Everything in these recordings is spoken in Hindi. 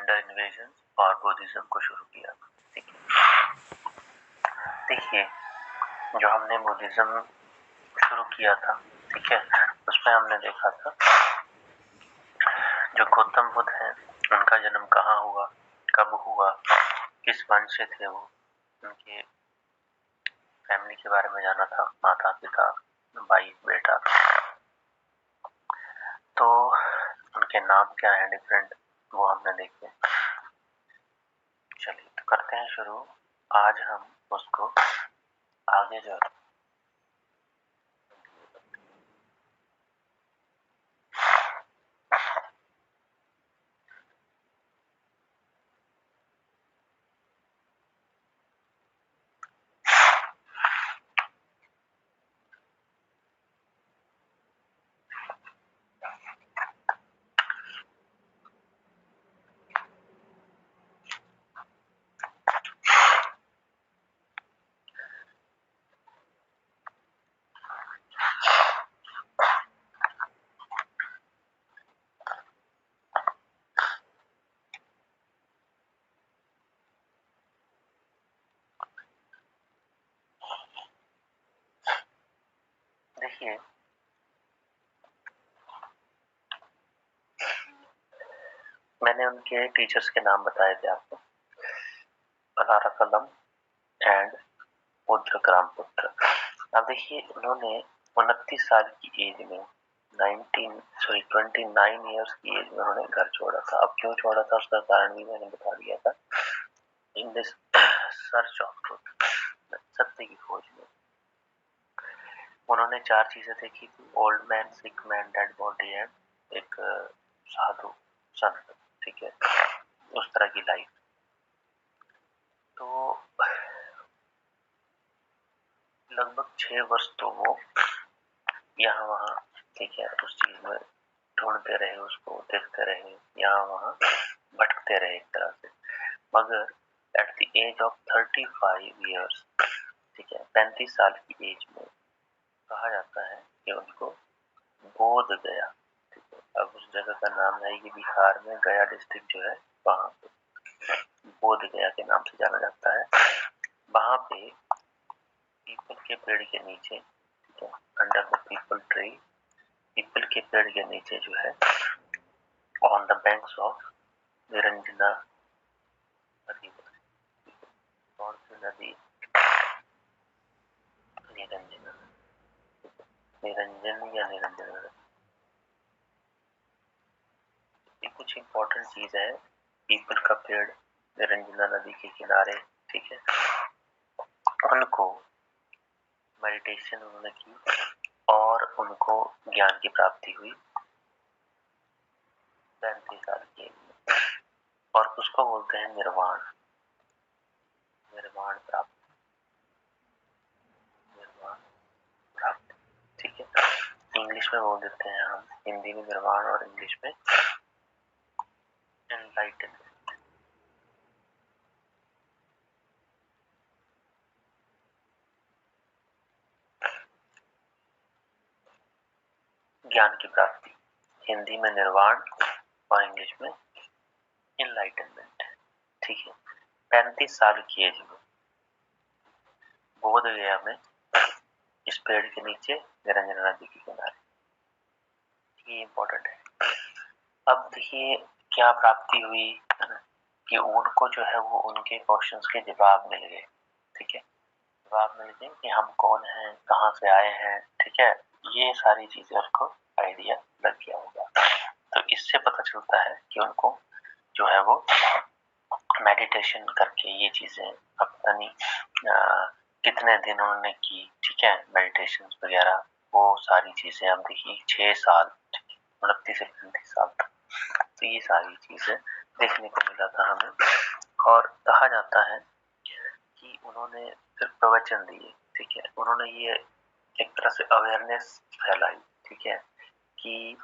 अंडर इन्वेजन और बुद्धिज्म को शुरू किया। ठीक है, देखिए जो हमने बुद्धिज्म शुरू किया था, ठीक है, उसमें हमने देखा था जो गौतम बुद्ध हैं उनका जन्म कहाँ हुआ, कब हुआ, किस वंश से थे वो, उनके फैमिली के बारे में जाना था, माता पिता भाई बेटा, तो उनके नाम क्या है डिफरेंट, वो हमने देखे। चलिए तो करते हैं शुरू। आज हम उसको आगे जो देखिए मैंने उनके टीचर्स के नाम बताए थे आपको, परारकलम एंड उद्रग्रामपुत्र। अब देखिए उन्होंने 29 साल की एज में 29 ईयर्स की एज में उन्होंने घर छोड़ा था। अब क्यों छोड़ा था उसका कारण भी मैंने बता दिया था। In this search of truth, सत्य की खोज में उन्होंने 4 चीजें देखी थी, old man, sick man, dead body and एक साधु संत। ठीक है, उस तरह की लाइफ। तो लगभग 6 वर्ष तो वो यहाँ वहाँ, ठीक है, उस चीज में ढूंढते रहे, उसको देखते रहे, यहाँ वहाँ भटकते रहे एक तरह से। मगर at the age of 35 years, ठीक है, 35 साल की एज में कहा जाता है कि उनको बोध गया। ठीक है, अब उस जगह का नाम है कि बिहार में गया डिस्ट्रिक्ट जो है वहां पे बोध गया के नाम से जाना जाता है। वहां पे पीपल के पेड़ के नीचे, ठीक है, under the people tree, people के पेड़ के नीचे जो है on the banks of Niranjana नदी, कौन सी नदी, निरंजना, निरंजन या निरंजना, ये कुछ इंपॉर्टेंट चीज है। पीपल का पेड़ निरंजना नदी के किनारे, ठीक है, उनको मेडिटेशन उन्होंने की और उनको ज्ञान की प्राप्ति हुई 35 साल की एज में, और उसको बोलते हैं निर्वाण, निर्वाण प्राप्त, निर्वाण प्राप्त। ठीक है, इंग्लिश में बोल देते हैं हम, हिंदी में निर्वाण और इंग्लिश में एनलाइटनमेंट। ज्ञान की प्राप्ति, हिंदी में निर्वाण और इंग्लिश में एनलाइटनमेंट। ठीक है, 35 साल की एज में बोध गया में इस पेड़ के नीचे निरंजना नदी के किनारे, ये इंपॉर्टेंट है। अब देखिए क्या प्राप्ति हुई कि उनको जो है वो उनके क्वेश्चंस के जवाब मिल गए। ठीक है, जवाब मिल गए कि हम कौन हैं, कहाँ से आए हैं, ठीक है, ये सारी चीजें उनको आइडिया लग गया होगा। तो इससे पता चलता है कि उनको जो है वो मेडिटेशन करके ये चीजें पता नहीं कितने दिन उन्होंने की, ठीक है, मेडिटेशन वगैरह, वो सारी चीजें हम देखिए 6 साल, 29 से 35 साल तक, तो ये सारी चीजें देखने को मिला था हमें। और कहा जाता है कि उन्होंने फिर प्रवचन दिए, ठीक है, उन्होंने ये एक तरह से अवेयरनेस फैलाई, ठीक है, कि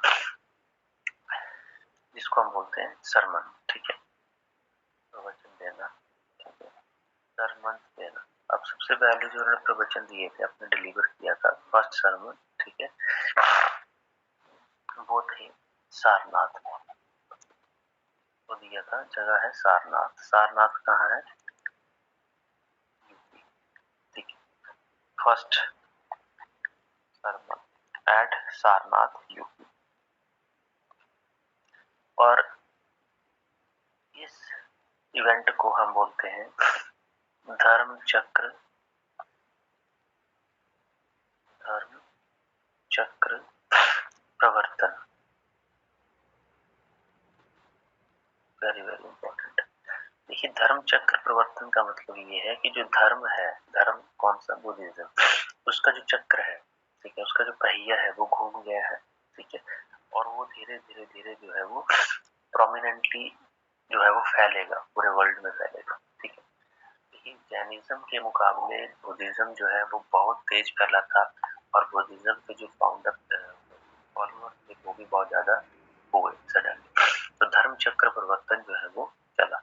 जिसको हम बोलते हैं सरमन, ठीक है, प्रवचन देना, ठीक है, सरमन देना। अब सबसे पहले जो उन्होंने प्रवचन दिए थे, अपने डिलीवर किया था फर्स्ट सरमन, ठीक है, वो थे सारनाथ में। तो दिया था, जगह है सारनाथ। सारनाथ कहाँ है? यूपी। ठीक है, first sermon at Sarnath UP. और इस इवेंट को हम बोलते हैं धर्म चक्र प्रवर्तन। Very very important. देखिए, धर्म चक्र प्रवर्तन का मतलब ये है कि जो धर्म है, धर्म कौन सा? बुद्धिज्म, उसका जो चक्र है, ठीक है, उसका जो पहिया है वो घूम गया है, ठीक है, और वो धीरे धीरे धीरे जो है वो प्रोमिनेंटली जो है वो फैलेगा, पूरे वर्ल्ड में फैलेगा, ठीक है। देखिए, जैनिज्म के मुकाबले बुद्धिज्म जो है वो बहुत तेज फैला था, और बुद्धिज्म के जो फाउंडर फॉलोअर्स थे वो भी बहुत ज्यादा हुए सडनली। तो धर्म चक्र प्रवर्तन जो है वो चला।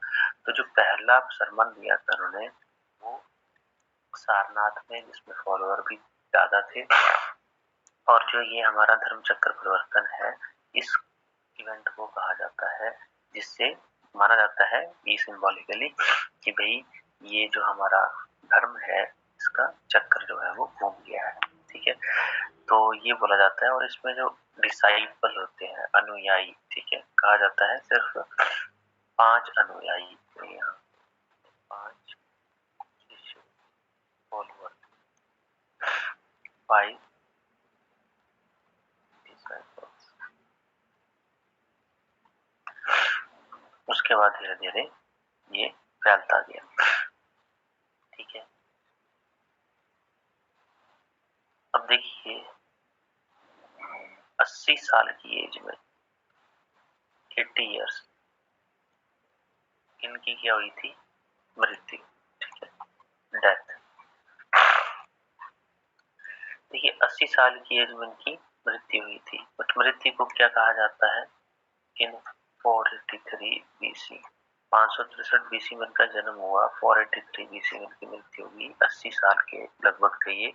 तो जो पहला सरमन दिया था उन्होंने, वो सारनाथ में, जिसमें फॉलोअर भी ज्यादा थे। और जो ये हमारा धर्म चक्र प्रवर्तन है, इस इवेंट को कहा जाता है, जिससे माना जाता है ये सिंबॉलिकली कि भाई ये जो हमारा धर्म है, इसका चक्र जो है वो घूम गया है, ठीक है। तो ये बोला जाता है। और इसमें जो डिसाइपल होते हैं, अनुयायी, ठीक है, कहा जाता है सिर्फ 5 अनुयायी। तो यहाँ 5 शिष्य, फॉलोअर, 5 डिसाइपल्स। उसके बाद धीरे धीरे ये फैलता गया, ठीक है। अब देखिए, 80 साल की एज में, 80 इयर्स, इनकी क्या हुई थी? मृत्यु, ठीक है, डेथ। देखिए, 80 साल की एज में इनकी मृत्यु हुई थी, बट मृत्यु को क्या कहा जाता है? इन 483 बीसी, 563 बीसी में इनका जन्म हुआ, 483 बीसी में इनकी मृत्यु हुई। 80 साल के लगभग थे ये।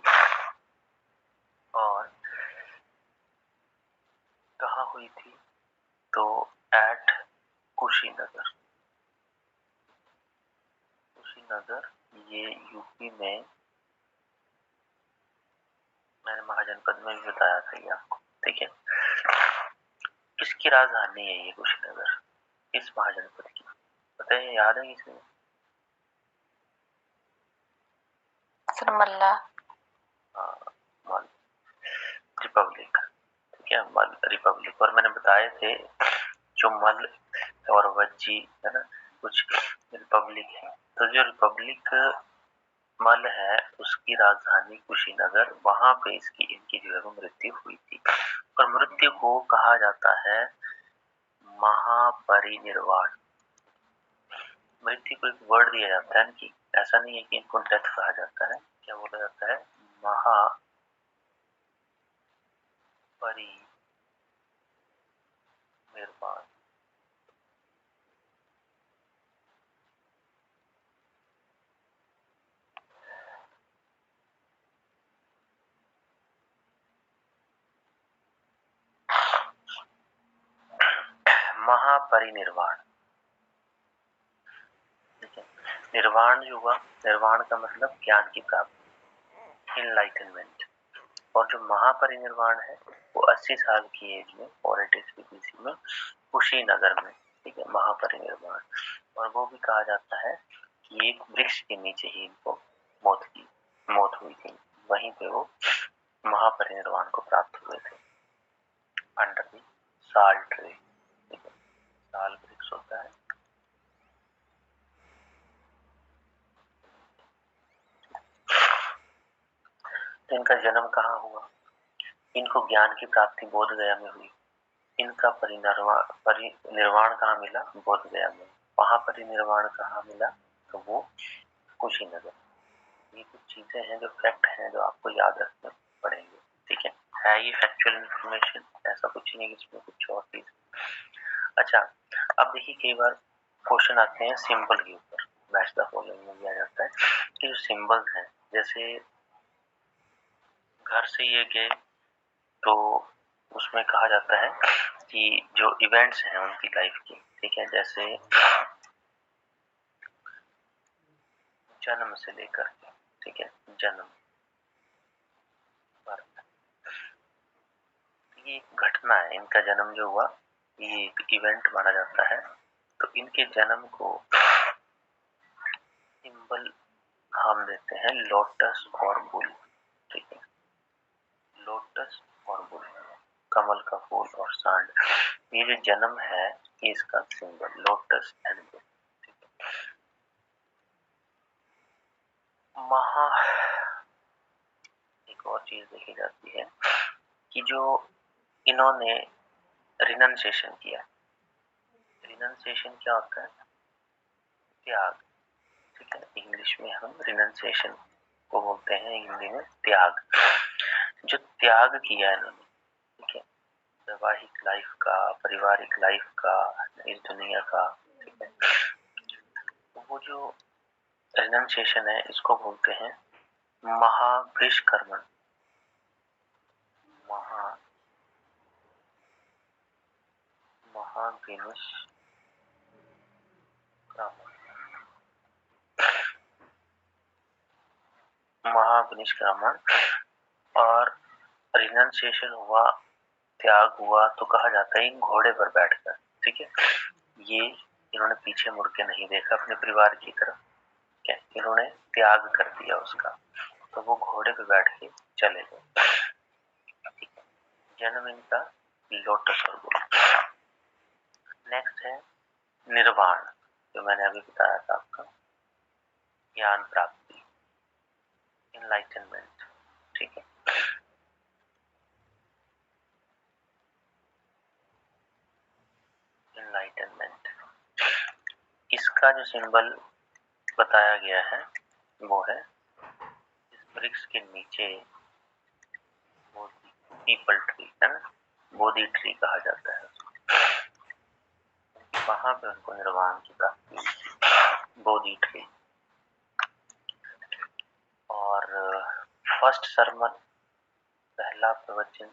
और कहाँ हुई थी? तो एट कुशीनगर। कुशीनगर ये यूपी में, मैंने महाजनपद में भी बताया था ये आपको, ठीक है। किसकी राजधानी है ये कुशीनगर? किस महाजनपद की? पता है, याद है किसी? मल्ला। मल रिपब्लिक, ठीक है, मल रिपब्लिक। और मैंने बताए थे जो मल और वज्जी है ना, कुछ रिपब्लिक है। तो जो रिपब्लिक मल है, उसकी राजधानी कुशीनगर, वहां पे इनकी जो है वो मृत्यु हुई थी। और मृत्यु को कहा जाता है महापरिनिर्वाण। मृत्यु को एक वर्ड दिया जाता है कि ऐसा नहीं है कि इनको डेथ कहा जाता है। क्या बोला जाता है? महापरिनिर्वाण। महापरिनिर्वाण, ठीक है। निर्वाण जो हुआ, निर्वाण का मतलब ज्ञान की प्राप्ति, इनलाइटनमेंट। और जो महापरिनिर्वाण है वो 80 साल की एज में, 483 बीसी में, कुशीनगर में, ठीक है, महापरिनिर्वाण। और वो भी कहा जाता है कि एक वृक्ष के नीचे ही इनको मौत हुई थी, वहीं पे वो महापरिनिर्वाण को प्राप्त हुए थे, अंडर द साल ट्री, ठीक है। साल वृक्ष होता है। तो इनका जन्म कहाँ हुआ? इनको ज्ञान की प्राप्ति बोध गया में हुई। इनका परिनिर्वाण कहाँ मिला? बोध गया में। वहां परिनिर्वाण कहाँ मिला? तो वो कुशीनगर। ये कुछ चीजें हैं, जो फैक्ट हैं, जो आपको याद रखने पड़ेंगे, ठीक है ये फैक्चुअल इंफॉर्मेशन, ऐसा कुछ नहीं इसमें कुछ और चीज। अच्छा, अब देखिए, कई बार क्वेश्चन आते हैं सिंबल के ऊपर, मैच द फॉलोइंग में दिया जाता है कि जो सिंबल हैं, जैसे घर से ये गए, तो उसमें कहा जाता है कि जो इवेंट्स हैं उनकी लाइफ की, ठीक है, जैसे जन्म से लेकर के, ठीक है, जन्म, बर्थ, ये एक घटना है, इनका जन्म जो हुआ ये एक इवेंट माना जाता है। तो इनके जन्म को सिंबल हम देते हैं लोटस और बुल, ठीक है, लोटस और बुल, कमल का फूल और सांड, ये जो जन्म है ये इसका सिंबल लोटस एंड बुल। महा एक और चीज देखी जाती है कि जो इन्होंने रिनंसिएशन किया, रिनंसिएशन क्या होता है? त्याग, ठीक है, इंग्लिश में हम रिनंसिएशन को बोलते हैं, हिंदी में त्याग। जो त्याग किया इन्होंने, ठीक है, वैवाहिक लाइफ का, पारिवारिक लाइफ का, इस दुनिया का, ठीक है, वो जो रिनंसिएशन है इसको बोलते हैं महाभिष्कर्मण, महाविनिष्क्रमण। और रिनंसिएशन हुआ, त्याग हुआ तो कहा जाता है घोड़े पर बैठकर, ठीक है, ये इन्होंने पीछे मुड़ के नहीं देखा अपने परिवार की तरफ, क्या इन्होंने त्याग कर दिया उसका, तो वो घोड़े पे बैठ के चले गए। जन्म इनका लोटस और बुल। नेक्स्ट है निर्वाण, जो मैंने अभी बताया था आपका, ज्ञान प्राप्ति, इनलाइटनमेंट, ठीक है, इनलाइटनमेंट। इसका जो सिंबल बताया गया है वो है इस वृक्ष के नीचे पीपल ट्री है ना, बोधि ट्री कहा जाता है, वहां पे उनको निर्वाण की प्राप्ति हुई, बोधि ट्री। और फर्स्ट सरमन, पहला प्रवचन,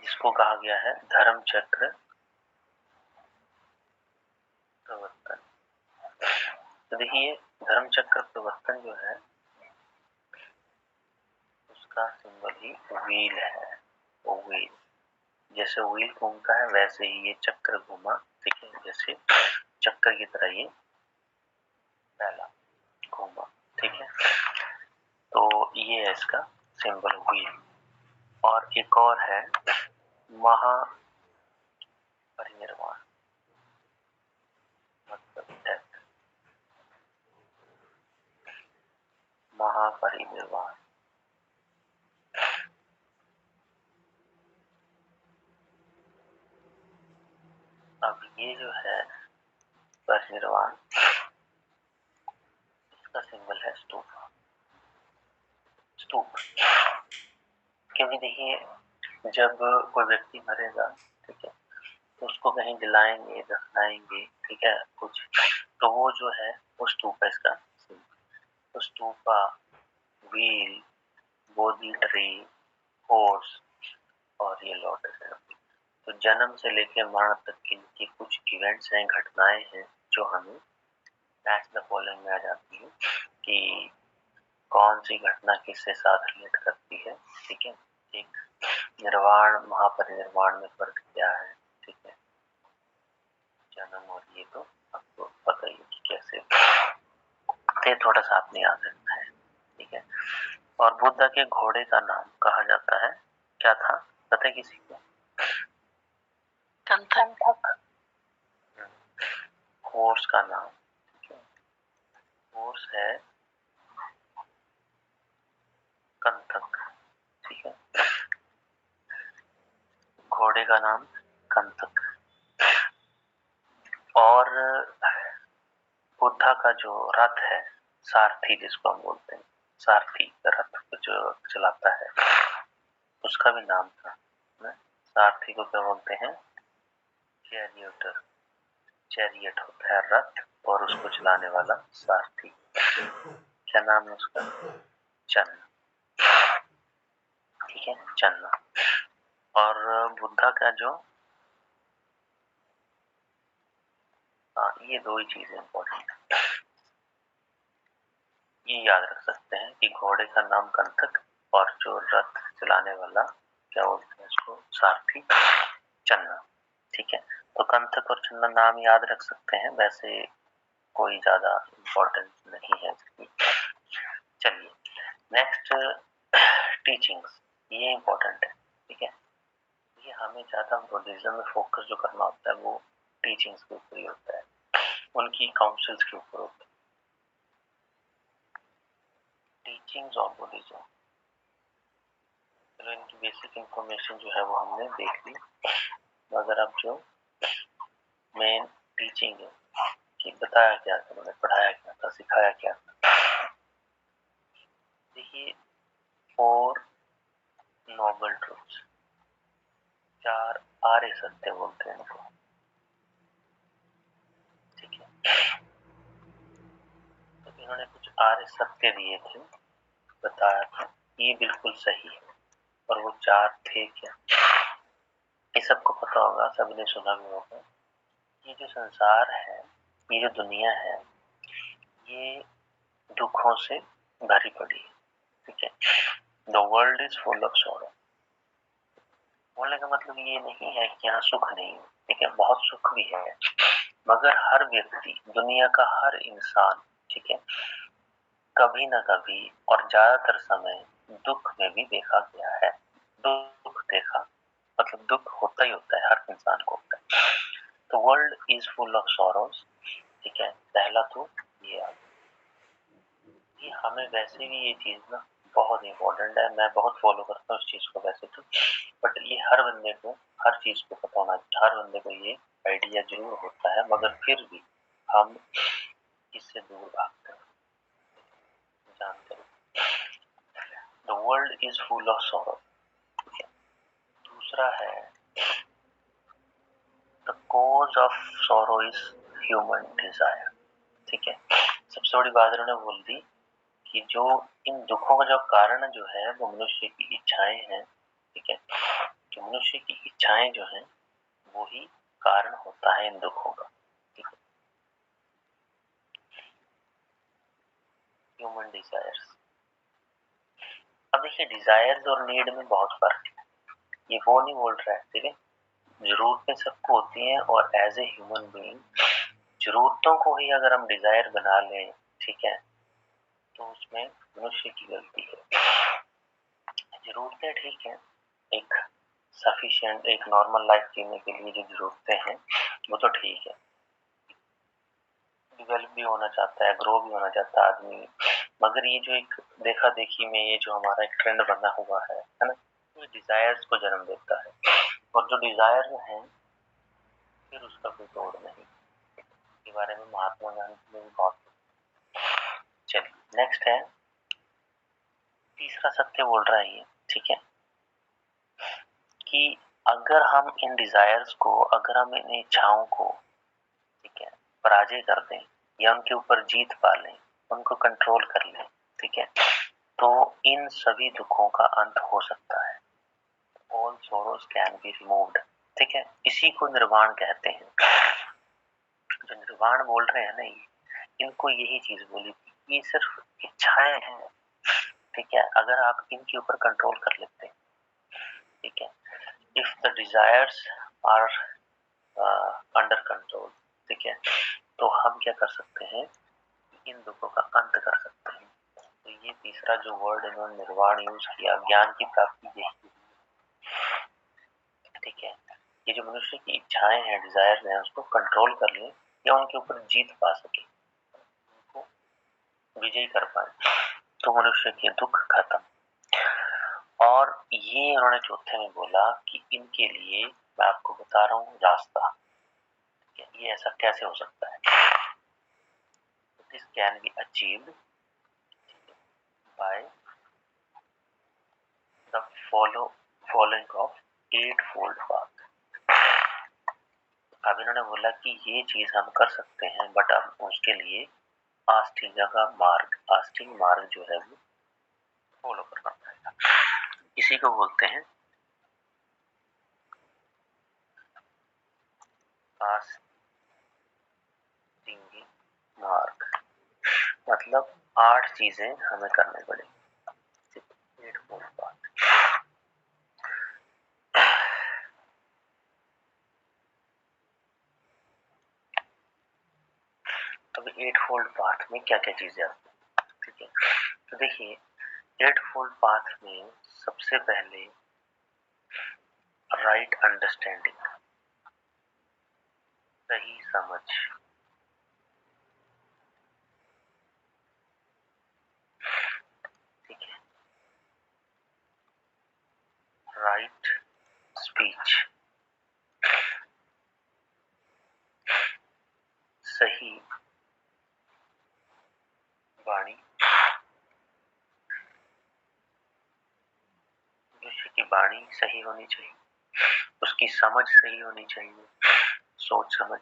जिसको कहा गया है धर्म चक्र प्रवर्तन। तो देखिए धर्म चक्र प्रवर्तन जो है उसका सिंबल ही व्हील है, वो व्हील, जैसे व्हील घूमता है वैसे ही ये चक्र घूमा, ठीक है, जैसे चक्र की तरह ये पहला घूमा, ठीक है, तो ये है इसका सिंबल व्हील। और एक और है महा परिनिर्वाण, मतलब डेथ, महापरिनिर्वाण। अब ये जो है परिनिर्वाण, इसका सिंबल है स्तूप, स्तूप, क्योंकि देखिए जब कोई व्यक्ति मरेगा, ठीक है, तो उसको कहीं जलाएंगे, दफनाएंगे, ठीक है, कुछ, तो वो जो है वो स्तूप है इसका सिंबल। तो स्तूपा, व्हील, बोधि ट्री, हॉर्स और ये लोटस है। तो जन्म से लेकर मरण तक इनकी कुछ इवेंट्स हैं, घटनाएं हैं जो हमें मैच द फॉलोइंग में आ जाती है कि कौन सी घटना किससे साथ रिलेट करती है, ठीक है, एक निर्वाण महापरिनिर्वाण में फर्क क्या है, ठीक है, जन्म और ये तो आपको पता ही है कि कैसे, तो थोड़ा सा आपने याद रखना है, ठीक है। और बुद्ध के घोड़े का नाम कहा जाता है, क्या था पता है किसी को? कंथक। हॉर्स का नाम, ठीक है, हॉर्स है कंथक, ठीक है, घोड़े का नाम कंथक। और बुद्धा का जो रथ है, सारथी जिसको हम बोलते हैं, सारथी रथ जो चलाता है उसका भी नाम था ना? सारथी को क्या बोलते हैं? चैरियटर, चैरियट होता है रथ और उसको चलाने वाला सारथी, क्या नाम है उसका? चन्ना, ठीक है, चन्ना। और बुद्धा का जो ये दो ही चीजें इंपॉर्टेंट है, ये याद रख सकते हैं कि घोड़े का नाम कंथक और जो रथ चलाने वाला क्या बोलते हैं इसको, सारथी चन्ना। ठीक है, तो कंथक और चन्ना नाम याद रख सकते हैं, वैसे कोई ज्यादा इम्पोर्टेंट नहीं है इसकी। चलिए नेक्स्ट, टीचिंग्स, ये इम्पोर्टेंट है। ठीक है, ये हमें ज्यादा बुद्धिज्म में फोकस जो करना होता है वो टीचिंग्स के ऊपर ही होता है, उनकी काउंसिल्स के ऊपर होता है। टीचिंग्स ऑफ बुद्धिज्म, चलो इनकी बेसिक इंफॉर्मेशन जो है वो हमने देख ली, मगर अब जो मेन टीचिंग है कि बताया क्या था, उन्होंने पढ़ाया क्या था, सिखाया क्या था। देखिए, 4 नोबल ट्रूथ्स, 4 आर्य सत्य बोलते हैं इनको। ठीक है, तो इन्होंने कुछ आर्य सत्य दिए थे, बताया था ये बिल्कुल सही है, और वो 4 थे क्या, ये सबको पता होगा, सबने सुना भी होगा। ये जो संसार है, ये जो दुनिया है, ये दुखों से भरी पड़ी है। ठीक है, the world is full of sorrow. बोलने का मतलब ये नहीं है कि यहाँ सुख नहीं है, ठीक है, बहुत सुख भी है, मगर हर व्यक्ति, दुनिया का हर इंसान, ठीक है, कभी ना कभी और ज्यादातर समय दुख में भी देखा गया है। दुख देखा मतलब दुख होता ही होता है, हर इंसान को होता है। तो world is full of sorrows. ठीक है, पहला तो ये आ, कि हमें वैसे भी ये चीज ना बहुत इंपॉर्टेंट है, मैं बहुत फॉलो करता हूँ इस चीज को वैसे तो, बट ये हर बंदे को हर चीज को पता होना, हर बंदे को ये आइडिया जरूर होता है, मगर फिर भी हम इससे दूर भागते हैं, जानते हैं। The world is full of sorrow. दूसरा है, the cause of sorrow is human desire. ठीक है, सबसे बड़ी बात उन्होंने बोल दी कि जो इन दुखों का जो कारण जो है वो मनुष्य की इच्छाएं हैं। ठीक है, कि मनुष्य की इच्छाएं जो हैं वो ही कारण होता है इन दुखों का। ठीक है, ह्यूमन डिजायर्स। अब देखिए, डिजायर्स और नीड में बहुत फर्क है, ये वो नहीं बोल रहा है। ठीक है, जरूरतें सबको होती हैं, और एज ए ह्यूमन बीइंग जरूरतों को ही अगर हम डिजायर बना लें, ठीक है, तो उसमें मनुष्य की गलती है। जरूरतें ठीक है, एक सफिशिएंट, एक नॉर्मल लाइफ जीने के लिए जो जरूरतें हैं वो तो ठीक है, डेवलप भी होना चाहता है, ग्रो भी होना चाहता है आदमी, मगर ये जो एक देखा देखी में ये जो हमारा एक ट्रेंड बना हुआ है ना, ये डिजायर्स को जन्म देता है, और जो डिजायर है फिर उसका कोई तोड़ नहीं। इसके बारे में महात्मा गांधी ने भी बहुत। चलिए नेक्स्ट है, तीसरा सत्य बोल रहा है ये। ठीक है, कि अगर हम इन डिजायर्स को, अगर हम इन इच्छाओं को, ठीक है, पराजय कर दें या उनके ऊपर जीत पा लें, उनको कंट्रोल कर लें, ठीक है, तो इन सभी दुखों का अंत हो सकता है। All Soros can be removed. ठीक है, इसी को निर्वाण कहते हैं। जो निर्वाण बोल रहे हैं ना, ये इनको यही चीज बोली थी, ये सिर्फ इच्छाएं हैं। ठीक है, अगर आप इनके ऊपर कंट्रोल कर लेते हैं, ठीक है, if the desires are under control, ठीक है, तो हम क्या कर सकते हैं, इन दुखों का अंत कर सकते हैं। तो ये तीसरा जो वर्ड इन्होंने निर्वाण यूज किया, ज्ञान की प्राप्ति यही। ठीक है, ये जो मनुष्य की इच्छाएं हैं, डिजायर हैं, उसको कंट्रोल कर ले या उनके ऊपर जीत पा सके, उनको विजय कर पाए, तो मनुष्य के दुख खत्म। और ये उन्होंने चौथे में बोला कि इनके लिए मैं आपको बता रहा हूँ रास्ता, ये ऐसा कैसे हो सकता है। This can be achieved by the following of 8 fold path. अब इन्होंने बोला कि ये चीज हम कर सकते हैं, बट अब उसके लिए आस्थिक का मार्ग, आस्थिक मार्ग जो है वो फॉलो करना पड़ेगा। इसी को बोलते हैं पासिंग मार्क, मतलब 8 चीजें हमें करनी पड़ेगी। 8 फोल्ड पाथ। अब 8 फोल्ड पाथ में क्या क्या चीजें आती हैं, ठीक है। तो देखिए 8 फोल्ड पाथ में सबसे पहले राइट अंडरस्टैंडिंग, सही समझ, ठीक है। राइट स्पीच, सही वाणी, मनुष्य की वाणी सही होनी चाहिए, उसकी समझ सही होनी चाहिए, सोच समझ।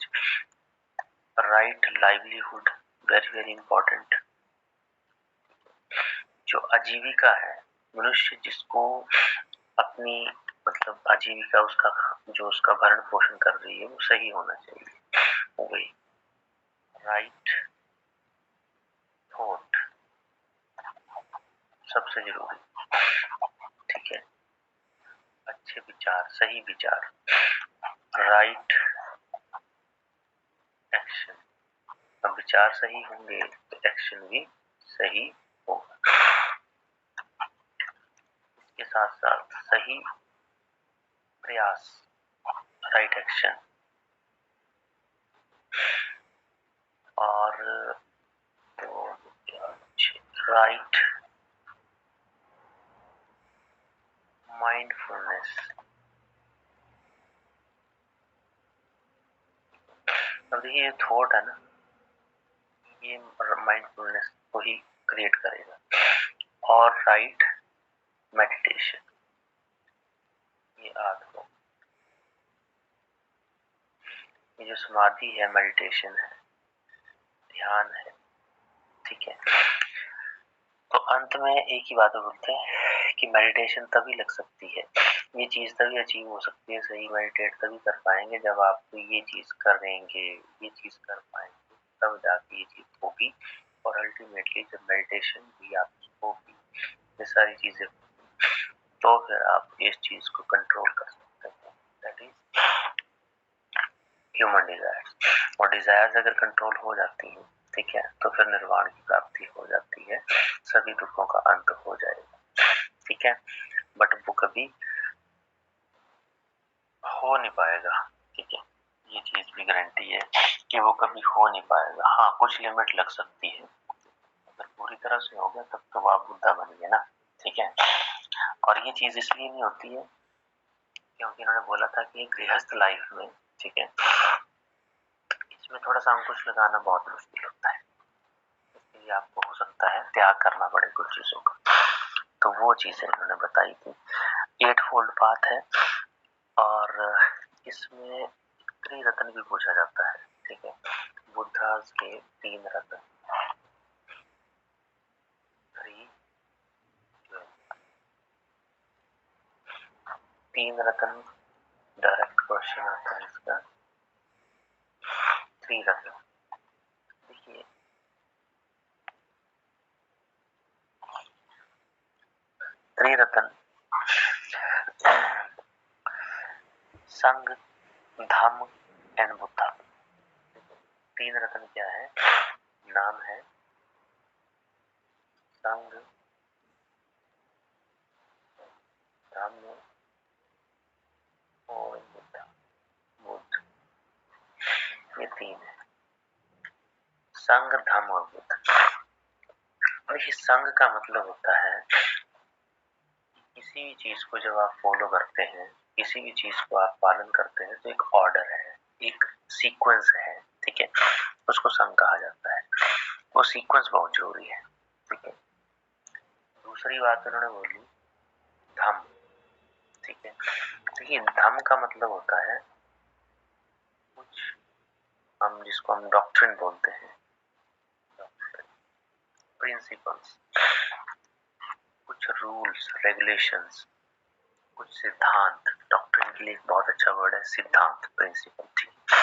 Right livelihood, very very important. जो आजीविका है, मनुष्य जिसको अपनी मतलब आजीविका, उसका जो उसका भरण पोषण कर रही है वो सही होना चाहिए, वही। राइट थॉट सबसे जरूरी, ठीक है। अच्छे विचार, सही विचार। राइट एक्शन, अब विचार सही होंगे तो एक्शन भी सही होगा। इसके साथ साथ सही प्रयास, राइट एक्शन, और तो राइट माइंडफुलनेस। अब देखिए ये थॉट है ना, ये माइंडफुलनेस को ही क्रिएट करेगा। और राइट मेडिटेशन, ये आत्मा, ये जो समाधि है, मेडिटेशन है, ध्यान है, ठीक है। तो अंत में एक ही बात बोलते हैं कि मेडिटेशन तभी लग सकती है, ये चीज तभी अचीव हो सकती है, सही मेडिटेट तभी कर पाएंगे जब आप ये चीज करेंगे, ये चीज कर पाएंगे, तब जाके ये चीज होगी। और अल्टीमेटली जब मेडिटेशन भी आपकी होगी, ये सारी चीजें, तो फिर आप इस चीज को कंट्रोल कर सकते हैं, दैट इज ह्यूमन डिजायर्स। और डिजायर्स अगर कंट्रोल हो जाती है, ठीक है, तो फिर निर्वाण की प्राप्ति हो जाती है, सभी दुखों का अंत हो जाएगा, ठीक है। बट वो कभी हो नहीं पाएगा, ठीक है। ये चीज भी गारंटी है कि वो कभी हो नहीं पाएगा। हाँ, कुछ लिमिट लग सकती है, अगर पूरी तरह से हो गया तब तो आप बुद्धा बन गए ना, ठीक है। और ये चीज इसलिए नहीं होती है क्योंकि इन्होंने बोला था कि गृहस्थ लाइफ में, ठीक है, इसमें थोड़ा सा अंकुश लगाना बहुत मुश्किल होता है, इसलिए आपको हो सकता है त्याग करना पड़े कुछ चीजों का। तो वो चीजें इन्होंने बताई थी। 8 फोल्ड पाथ है, और इसमें त्रिरत्न भी पूछा जाता है, ठीक है। बुद्धा के 3 रत्न, 3 रत्न, डायरेक्ट क्वेश्चन आता है इसका। त्रिरत्न, देखिए त्रिरत्न संघ, धम्म एंड बुद्धा। 3 रत्न क्या है? नाम है संघ, धम्म और बुद्धा, बुद्ध, ये 3 है, संघ, धम्म और बुद्ध। देखिए संघ का मतलब होता है किसी भी चीज को जब आप फॉलो करते हैं, किसी भी चीज को आप पालन करते हैं, तो एक ऑर्डर है, एक सीक्वेंस है, ठीक है, उसको संघ कहा जाता है। वो सीक्वेंस बहुत जरूरी है, ठीक है। दूसरी बात उन्होंने बोली धम्म, ठीक है। देखिए धम्म का मतलब होता है कुछ, हम जिसको हम डॉक्ट्रिन बोलते हैं, प्रिंसिपल्स, कुछ रूल्स रेगुलेशंस, कुछ सिद्धांत। डॉक्ट्रिन के लिए एक बहुत अच्छा वर्ड है सिद्धांत, प्रिंसिपल, ठीक।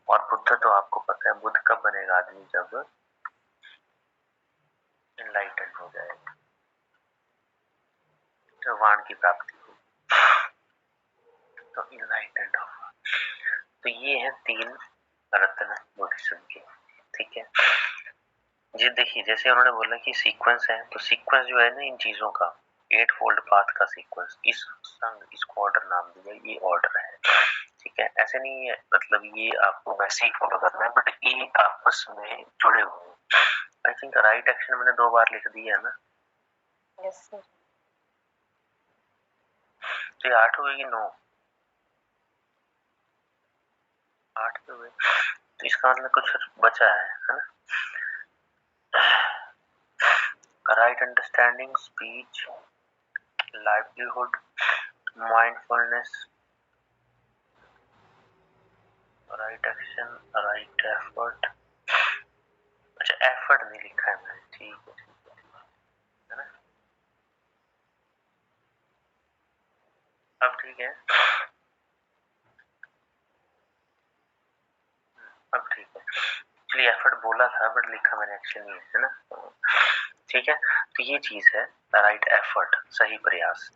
और बुद्ध तो आपको पता है, बुद्ध कब बनेगा आदमी, जब इनलाइटेंड हो जाएगा, निर्वाण की प्राप्ति हो, तो इनलाइटेंड होगा। तो ये है 3 रत्न बुद्धिज्म के, ठीक है जी। देखिए जैसे उन्होंने बोला कि सीक्वेंस है, तो सीक्वेंस जो है ना इन चीजों का, 8 फोल्ड पाथ का सीक्वेंस, इस संग इसको ऑर्डर नाम दिया, ये ऑर्डर है, ठीक है। ऐसे नहीं है मतलब ये आपको वैसे ही फॉलो करना है, बट ये आपस में जुड़े हुए हैं। आई थिंक राइट एक्शन मैंने 2 बार लिख दिया है ना। Yes sir. तो ये 8 हुए कि 9? 8 तो हुए, तो इसका मतलब कुछ बचा है ना। Right understanding, speech, livelihood, mindfulness, right action, right effort. अच्छा एफर्ट नहीं लिखा है मैंने, ठीक है ना। अब ठीक है, अब ठीक है। एक्चुअली एफर्ट बोला था बट लिखा मैंने एक्शन ही है ना, ठीक है। तो ये चीज है राइट एफर्ट, सही प्रयास।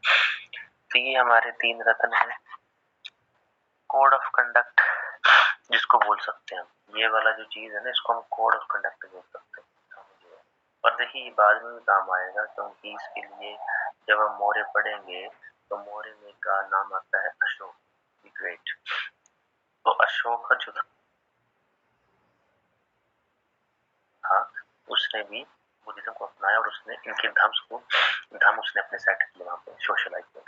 तो ये हमारे 3 रत्न है। कोड ऑफ कंडक्ट जिसको बोल सकते हैं हम, ये वाला जो चीज है ना, इसको हम कोड ऑफ कंडक्ट बोल सकते हैं। और देखिए ये बाद में भी काम आएगा, क्योंकि इसके लिए जब हम मौर्य पढ़ेंगे तो मौर्य में का नाम आता है अशोक द ग्रेट। तो अशोक जो था उसने भी बुद्धिज्म को अपनाया और उसने इनके धर्म उसने अपने सेट किए वहां पे, सोशलाइज किया।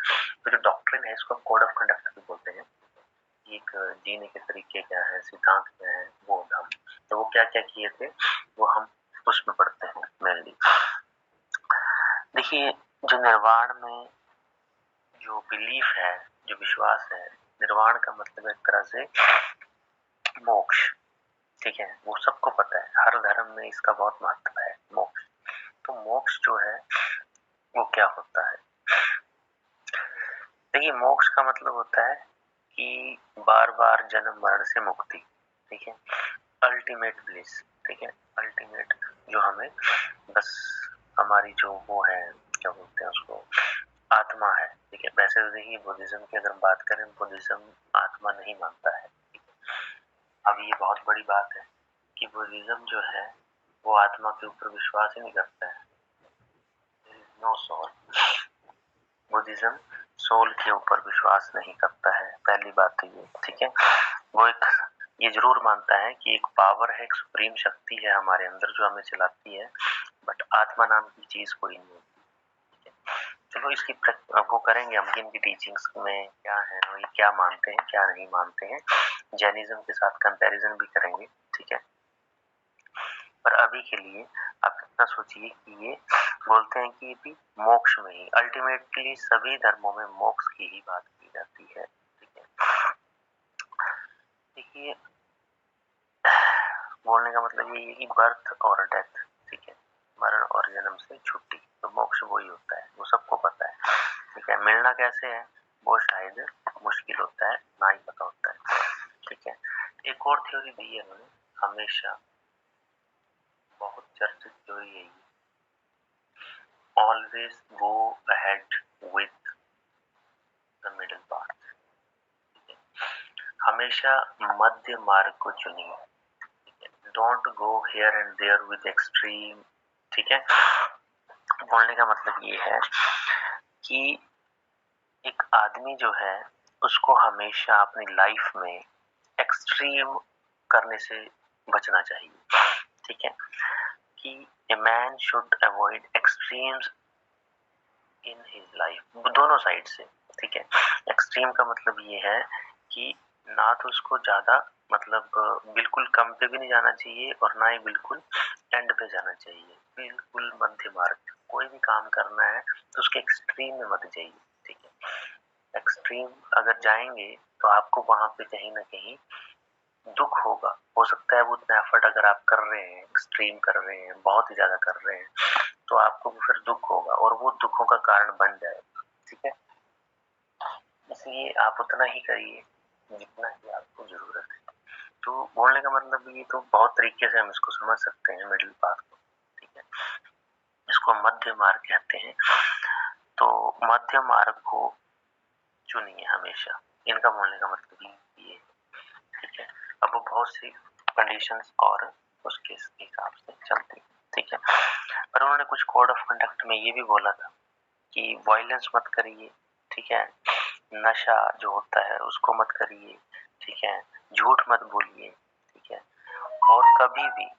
तो जो डॉक्ट्रिन है इसको कोड ऑफ कंडक्ट भी बोलते हैं। एक जीने के तरीके क्या है, सिद्धांत क्या है, वो धर्म। तो वो क्या क्या किए थे वो हम उसमें पढ़ते हैं मेनली। देखिए जो निर्वाण में जो बिलीफ है, जो विश्वास है, निर्वाण का मतलब एक तरह से मोक्ष, ठीक है। वो सबको पता है, हर धर्म में इसका बहुत महत्व है, मोक्ष। तो मोक्ष जो है वो क्या होता है, देखिए मोक्ष का मतलब होता है कि बार बार जन्म मरण से मुक्ति, ठीक है। अल्टीमेट ब्लिस, ठीक है। अल्टीमेट जो हमें बस हमारी जो वो है, क्या बोलते हैं उसको, आत्मा है, ठीक है। वैसे तो देखिए बुद्धिज्म की अगर बात करें, बुद्धिज्म आत्मा नहीं मानता है, ठीक है। अब ये बहुत बड़ी बात है कि बुद्धिज्म जो है वो आत्मा के ऊपर विश्वास ही नहीं करता है। नो सोल, बुद्धिज्म सोल के ऊपर विश्वास नहीं करता है, पहली बात तो ये, ठीक है। वो एक ये जरूर मानता है कि एक पावर है, एक सुप्रीम शक्ति है हमारे अंदर जो हमें चलाती है, बट आत्मा नाम की चीज कोई नहीं होती, ठीक है। चलो इसकी वो करेंगे हम कि इनकी टीचिंग्स में क्या है, ये क्या मानते हैं क्या नहीं मानते हैं, जैनिज्म के साथ कंपैरिजन भी करेंगे, ठीक है। पर अभी के लिए आप इतना सोचिए कि ये बोलते हैं कि भी मोक्ष में ही, अल्टीमेटली सभी धर्मों में मोक्ष की ही बात की जाती है, ठीक है। देखिए बोलने का मतलब ये है कि बर्थ और डेथ, ठीक है, मरण और जन्म से छुट्टी, तो मोक्ष वही होता है, वो सबको पता है, ठीक है। मिलना कैसे है वो शायद मुश्किल होता है, ना ही पता होता है, ठीक है। एक और थ्योरी दी है उन्होंने, हमेशा बहुत चर्चित थ्योरी है ये, always go ahead with the middle path, हमेशा मध्य मार्ग को चुनिए, don't go here and there with extreme, ठीक है। बोलने का मतलब ये है कि एक आदमी जो है उसको हमेशा अपनी लाइफ में एक्सट्रीम करने से बचना चाहिए, ठीक है। कि a man should avoid extremes in his life, दोनों साइड से, ठीक है। एक्सट्रीम का मतलब ये है कि ना तो उसको ज्यादा मतलब बिल्कुल कम पे भी नहीं जाना चाहिए और ना ही बिल्कुल एंड पे जाना चाहिए, बिल्कुल मध्य मार्ग। कोई भी काम करना है तो उसके एक्सट्रीम में मत जाइए, ठीक है। एक्सट्रीम अगर जाएंगे तो आपको वहां पे कहीं ना कहीं दुख होगा, हो सकता है वो उतना एफर्ट अगर आप कर रहे हैं, एक्सट्रीम कर रहे हैं, बहुत ही ज्यादा कर रहे हैं, तो आपको फिर दुख होगा और वो दुखों का कारण बन जाएगा, ठीक है। इसलिए आप उतना ही करिए जितना की आपको जरूरत है। तो बोलने का मतलब ये तो बहुत तरीके से हम इसको समझ सकते हैं मिडिल पाथ को, ठीक है। इसको मध्य मार्ग कहते हैं। तो मध्य मार्ग को चुनिए हमेशा, इनका बोलने का मतलब ये है, ठीक है। अब वो बहुत सी कंडीशंस और उसके हिसाब से चलती है, ठीक है। पर उन्होंने कुछ कोड ऑफ कंडक्ट में ये भी बोला था कि वायलेंस मत करिए, ठीक है, नशा जो होता है उसको मत करिए, ठीक है, झूठ मत बोलिए, ठीक है, और कभी भी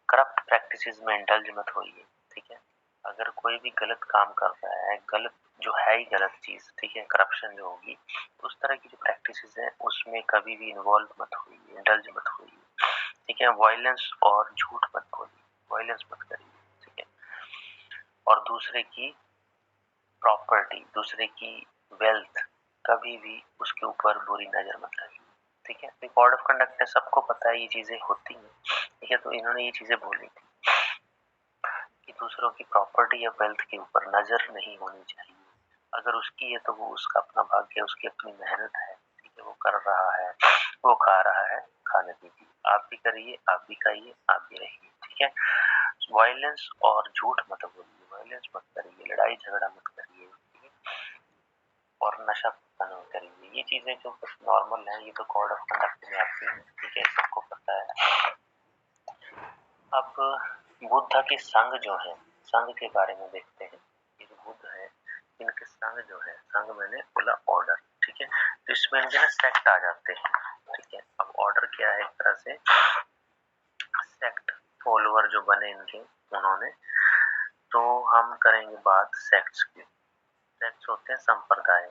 करप्ट प्रैक्टिसेस में इंडल्ज मत होइए, ठीक है। अगर कोई भी गलत काम कर रहा है, गलत जो है ही गलत चीज, ठीक है, करप्शन जो होगी, उस तरह की जो प्रैक्टिसेस है उसमें कभी भी इन्वॉल्व मत होइए, इंडल्ज मत होइए, ठीक है। वायलेंस और झूठ मत बोलिए, वायलेंस मत करिए, ठीक है। और दूसरे की प्रॉपर्टी, दूसरे की वेल्थ, कभी भी उसके ऊपर बुरी नजर मत रखिए, ठीक है। कोड ऑफ कंडक्ट है, सबको पता है ये चीजें होती हैं, ठीक है। तो इन्होंने ये चीजें बोली थी कि दूसरों की प्रॉपर्टी या वेल्थ के ऊपर नजर नहीं होनी चाहिए। अगर उसकी है तो वो उसका अपना भाग्य है, उसकी अपनी मेहनत है, ठीक है, वो कर रहा है, वो खा रहा है, खाने दीजिए, आप भी करिए, आप भी खाइए, आप भी रहिए, ठीक है। वायलेंस और झूठ मत बोलिए, वायलेंस मत करिए, लड़ाई झगड़ा मत करिए, ठीक है? और नशा मत करिए। ये चीजें जो कुछ नॉर्मल है, ये तो कोड ऑफ कंडक्ट में आती है, ठीक है, सबको पता है। अब बुद्ध के संघ जो है, संघ के बारे में देखते हैं। ये जो बुद्ध है, इनके संघ जो है, संघ मैंने बोला ऑर्डर, ठीक है। तो इसमें इनके ना सेक्ट आ जाते हैं, ठीक है। अब ऑर्डर क्या है, एक तरह से सेक्ट फॉलोअर जो बने इनके, उन्होंने, तो हम करेंगे बात सेक्ट्स की। सेक्ट्स होते हैं संप्रदाय।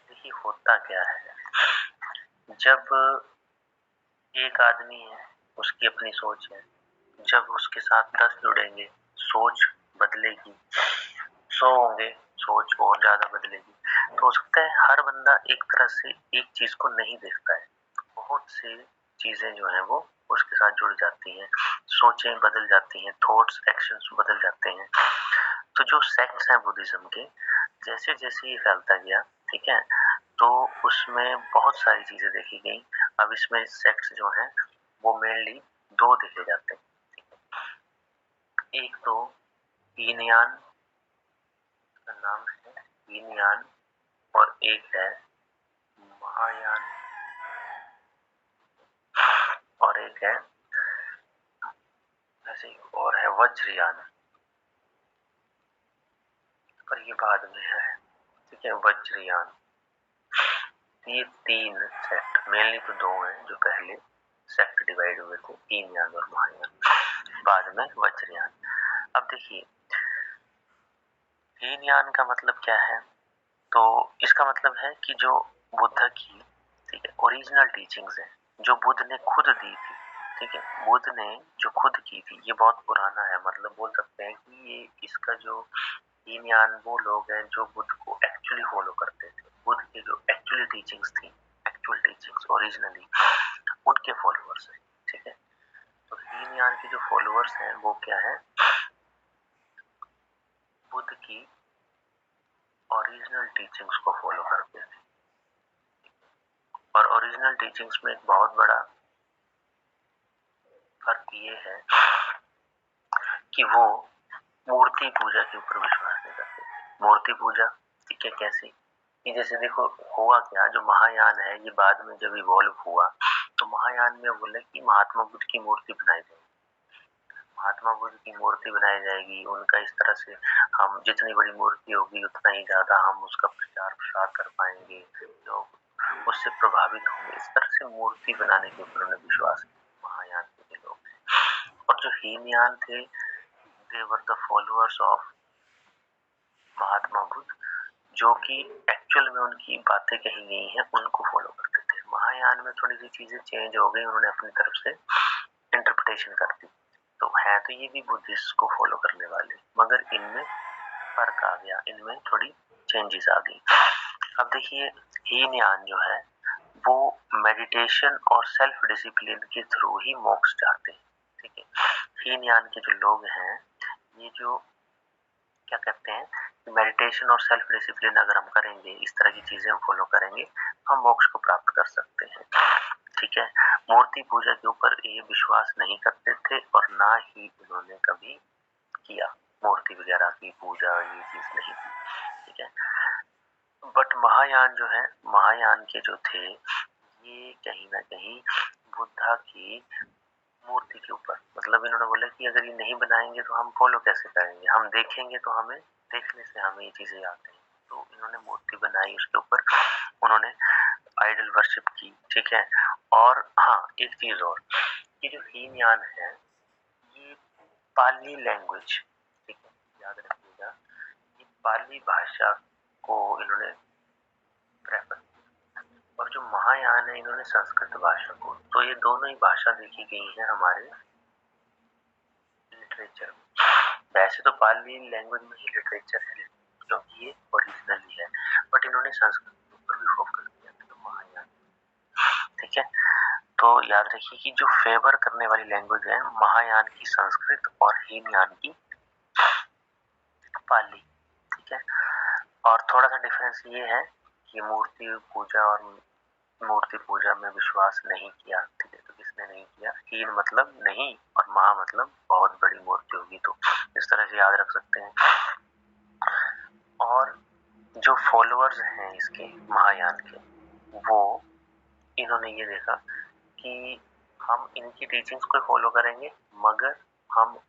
देखिए होता क्या है, जब एक आदमी है, उसकी अपनी सोच है, जब उसके साथ 10 जुड़ेंगे, सोच बदलेगी, 100 होंगे, सोच और ज्यादा बदलेगी। तो हो सकता है हर बंदा एक तरह से एक चीज को नहीं देखता है, बहुत सी चीजें जो है वो उसके साथ जुड़ जाती हैं, सोचें बदल जाती हैं, थॉट्स एक्शंस बदल जाते हैं। तो जो सेक्ट्स हैं बुद्धिज्म के, जैसे जैसे ये फैलता गया, ठीक है, तो उसमें बहुत सारी चीजें देखी गई। अब इसमें सेक्ट्स जो हैं वो मेनली दो देखे जाते हैं, ठीक है। एक तो हीनयान का नाम है, हीनयान, और एक है महायान, और एक है ऐसे और है वज्रयान, पर ये बाद में है, ठीक है, वज्रयान। ये तीन सेक्ट, मेनली तो दो हैं जो पहले सेक्ट डिवाइड हुए थे, हीनयान और महायान, बाद में वज्रयान। अब देखिए हीनयान का मतलब क्या है, तो इसका मतलब है कि जो बुद्ध की, ठीक है, ओरिजिनल टीचिंग्स है, जो बुद्ध ने खुद दी थी, ठीक है, बुद्ध ने जो खुद की थी, ये बहुत पुराना है, मतलब बोल सकते हैं कि ये इसका जो हीनयान वो लोग हैं जो बुद्ध को एक्चुअली फॉलो करते थे, बुद्ध की जो एक्चुअली टीचिंग्स थी, एक्चुअल टीचिंग्स ओरिजिनली, उनके फॉलोअर्स हैं, ठीक है। तो हीनयान के जो फॉलोअर्स हैं वो क्या है, बुद्ध की ओरिजिनल टीचिंग्स को फॉलो करते थे। और ओरिजिनल टीचिंग्स में एक बहुत बड़ा फर्क ये है कि वो मूर्ति पूजा के ऊपर विश्वास नहीं करते। मूर्ति पूजा, ठीक है, कैसे कि जैसे देखो हुआ क्या, जो महायान है ये बाद में जब इवॉल्व हुआ, तो महायान में बोले कि महात्मा बुद्ध की मूर्ति बनाई जाएगी, महात्मा बुद्ध की मूर्ति बनाई जाएगी, उनका इस तरह से हम जितनी बड़ी मूर्ति होगी उतना ही ज्यादा हम उसका प्रचार प्रसार कर पाएंगे, लोग उससे प्रभावित होंगे। इस तरह से मूर्ति बनाने के ऊपर उन्हें विश्वास किया महायान के लोग। और जो हीनयान थे, दे were the followers of Mahatma Buddha, जो कि एक्चुअल में उनकी बातें कही गई हैं उनको फॉलो करते थे। महायान में थोड़ी सी चीजें चेंज हो गई, उन्होंने अपनी तरफ से इंटरप्रिटेशन कर दी। तो है तो ये भी बुद्धिस्ट को फॉलो करने वाले, मगर इनमें फर्क आ गया, इनमें थोड़ी चेंजेस आ गई। अब देखिए हीनयान जो है वो मेडिटेशन और सेल्फ डिसिप्लिन के थ्रू ही मोक्ष चाहते हैं, ठीक है। हीनयान के जो लोग हैं, ये जो क्या कहते हैं, मेडिटेशन और सेल्फ डिसिप्लिन अगर हम करेंगे, इस तरह की चीजें हम फॉलो करेंगे, हम मोक्ष को प्राप्त कर सकते हैं, ठीक है। मूर्ति पूजा के ऊपर ये विश्वास नहीं करते थे और ना ही इन्होंने कभी किया, मूर्ति वगैरह की पूजा ये चीज नहीं की, ठीक है। बट महायान जो है, महायान के जो थे ये कहीं ना कहीं बुद्धा की मूर्ति के ऊपर, मतलब इन्होंने बोला कि अगर ये नहीं बनाएंगे तो हम फॉलो कैसे करेंगे, हम देखेंगे तो हमें देखने से हमें ये चीजें आती हैं। तो इन्होंने मूर्ति बनाई, उसके ऊपर उन्होंने आइडल वर्शिप की, ठीक है। और हाँ, एक चीज और, ये जो हीनयान है ये पाली लैंग्वेज, ठीक है, याद रखिएगा, ये पाली भाषा को इन्होंने प्रेफर किया और जो महायान है इन्होंने संस्कृत भाषा को। तो ये दोनों ही भाषा देखी गई है हमारे लिटरेचर में। वैसे तो पाली लैंग्वेज में ही लिटरेचर है क्योंकि ये ओरिजिनली है, बट इन्होंने संस्कृत के ऊपर भी फोकस किया था, तो महायान, ठीक है। तो याद रखिए कि जो फेवर करने वाली लैंग्वेज है महायान की संस्कृत और हीनयान की पाली, ठीक है। और थोड़ा सा डिफरेंस ये है कि मूर्ति पूजा और मूर्ति पूजा में विश्वास नहीं किया, ठीक है। तो किसने नहीं किया, हीन मतलब नहीं और महा मतलब बहुत बड़ी मूर्ति होगी, तो इस तरह से याद रख सकते हैं। और जो फॉलोअर्स हैं इसके महायान के, वो इन्होंने ये देखा कि हम इनकी टीचिंग्स को फॉलो करेंगे मगर हम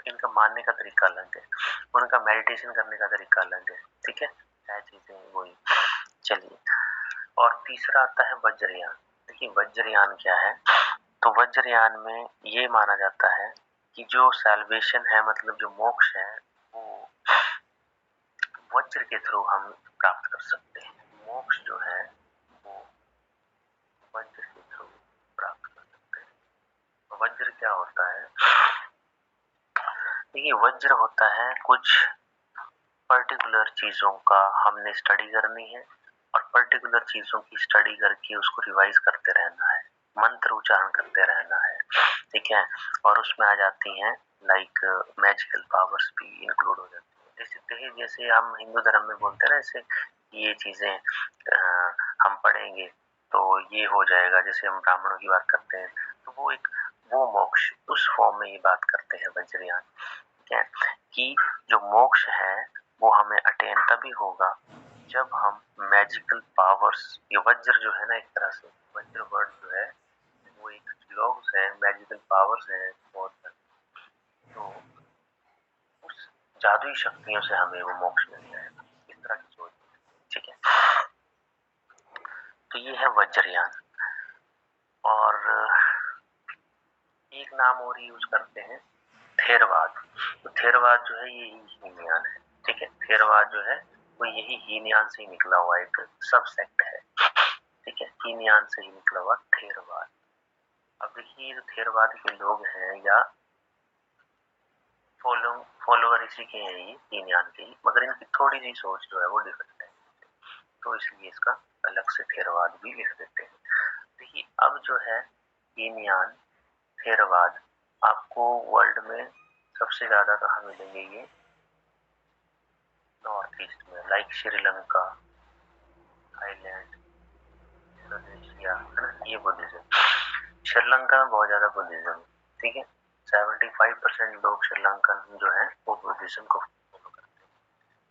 इनका मानने का तरीका अलग है, उनका मेडिटेशन करने का तरीका अलग है, ठीक है चीजें वही। चलिए, और तीसरा आता है वज्रयान। देखिए वज्रयान क्या है, तो वज्रयान में ये माना जाता है कि जो सैल्वेशन है, मतलब जो मोक्ष है, वो वज्र के थ्रू हम प्राप्त कर सकते हैं। मोक्ष जो है वो वज्र के थ्रू प्राप्त कर सकते हैं। वज्र क्या होता है, देखिए वज्र होता है कुछ पर्टिकुलर चीजों का हमने स्टडी करनी है और पर्टिकुलर चीजों की स्टडी करके उसको रिवाइज करते रहना है, मंत्र उच्चारण करते रहना है, ठीक है। और उसमें आ जाती हैं लाइक मैजिकल पावर्स भी इंक्लूड हो जाती है। जैसे हम हिंदू धर्म में बोलते हैं ना, जैसे ये चीजें हम पढ़ेंगे तो ये हो जाएगा, जैसे हम ब्राह्मणों की बात करते हैं, तो वो एक वो मोक्ष उस फॉर्म में ये बात करते हैं वज्रयान, ठीक है। कि जो मोक्ष है वो हमें अटेन तभी होगा जब हम मैजिकल पावर्स, ये वज्र जो है ना, एक तरह से वज्र वर्ड जो है वो एक लॉग्स है, मैजिकल पावर्स है बहुत सारे, तो उस जादुई शक्तियों से हमें वो मोक्ष मिल जाएगा, इस तरह की सोच, ठीक है। तो ये है वज्रयान। और एक नाम और यूज करते हैं थेरवाद। तो थेरवाद जो है ये हीनयान है, ठीक है। थेरवाद जो है वो यही हीनयान से ही निकला हुआ एक सब सेक्ट है, ठीक है। हीनयान से ही निकला हुआ थेरवाद। अब देखिए जो थेरवाद के लोग हैं या फॉलोअर इसी के हैं, ये हीनयान के ही, मगर इनकी थोड़ी सी सोच जो है वो डिफरेंट है, तो इसलिए इसका अलग से थेरवाद भी लिख देते हैं। देखिए अब जो है हीनयान थेरवाद आपको वर्ल्ड में सबसे ज्यादा कहाँ मिलेंगे, ये नॉर्थ ईस्ट में, लाइक श्रीलंका, थाईलैंड, इंडोनेशिया, है ना, ये बुद्धिज्म। श्रीलंका में बहुत ज्यादा बुद्धिज्म, ठीक है। 75% लोग श्रीलंकन जो है वो बुद्धिज्म को फॉलो करते हैं,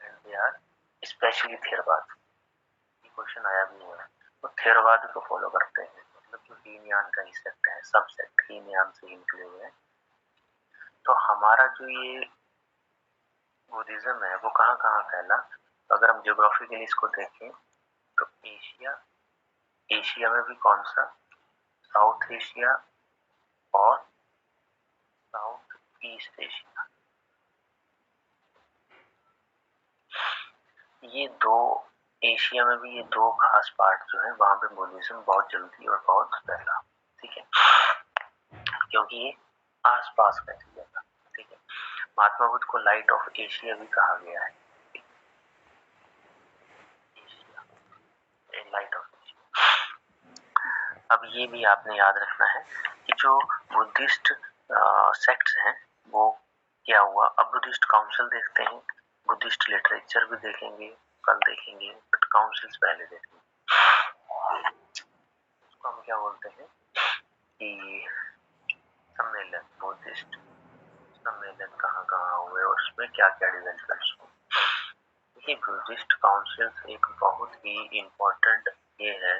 and they are specially Theravada. ये क्वेश्चन आया भी हुआ है, तो थेरवाद को फॉलो करते हैं, मतलब जो हीनयान का ही सेक्ट है, सब सेक्ट हीनयान से ही निकले हुए हैं। तो हमारा जो ये बुद्धिज्म है वो कहाँ कहाँ फैला, तो अगर हम ज्योग्राफिकली इसको देखें तो एशिया, एशिया में भी कौन सा, साउथ एशिया और साउथ ईस्ट एशिया, ये दो, एशिया में भी ये दो खास पार्ट जो है वहां पे बुद्धिज्म बहुत जल्दी और बहुत फैला, ठीक है, क्योंकि ये आस पास फैल गया था, ठीक है। महात्मा बुद्ध को लाइट ऑफ एशिया भी कहा गया है, एशिया, लाइट ऑफ एशिया। अब ये भी आपने याद रखना है कि जो बुद्धिस्ट सेक्ट्स हैं वो क्या हुआ, अब बुद्धिस्ट काउंसिल देखते हैं, बुद्धिस्ट लिटरेचर भी देखेंगे, कल देखेंगे, बट काउंसिल्स पहले देखेंगे। उसको हम क्या बोलते हैं कि सम्मेलन, बुद्धिस्ट सम्मेलन कहाँ कहाँ हुए और उसमें क्या क्या डेवलपमेंट्स हुए। देखिए बुद्धिस्ट काउंसिल एक बहुत ही इम्पोर्टेंट ये है